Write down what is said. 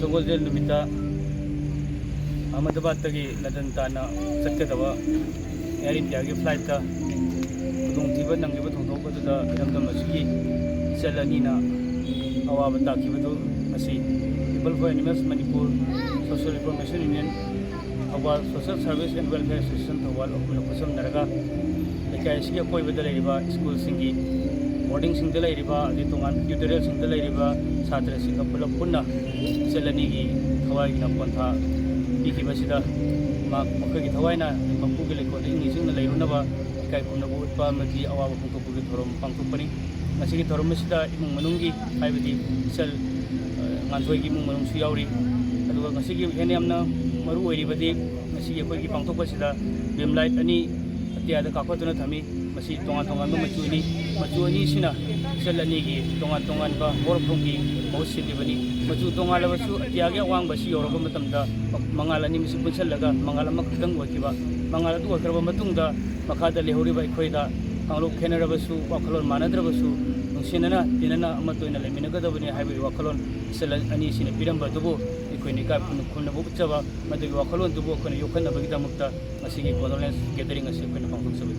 Sogolzel numita Ahmedabad tagi London tana sakadawa Air India gi flight ta kudung thiba nangi ba thongthok ba da kiramdam asigi selani na awa ba ta ki ba do asi People for Animals Manipur Social Information Union Awal Social Service and Welfare Association Awal okuna kusam naraga lekai asigi koi ba da riba school singi boarding sing da riba adi tongan tutorial sing da riba छात्र Singh pull-up पुनः सेलनी की थवाई ना पंथा इकी बसिदा मक्का की थवाई ना मक्कू के लेको इंग्लिशिंग ना लेरुनबा kai kumna bu utpa mati awa bu ko bu thorom pangthupani masi ki thorom sida imung manungi haibadi sel nganjoi ki imung manung su yauri aduga ngasi ki hene amna maru oiri badi ngasi ki koi ki pangthuppa sida beam light ani atia da kakotuna thami masi tonga tonga ma machu ani sina sel ani ki tonga ba borphong ki mausi bani machu tonga labasu atia ge awang basi yoroba matamda mangal ani misi punsallaga mangal ama khadang wakiba mangal adu wakraba matungda makada lehuriba ikhoida kanglok khenarabasu wakhalon manadrabasu nungsinana tinana ama toina leminagadabani haibi wakhalon sel ani sina piramba dubu ikhoini ka khunna bu chaba madagi wakhalon dubu khona yokhanna bagida mukta masigi condolence gathering asi khona pangthok sabi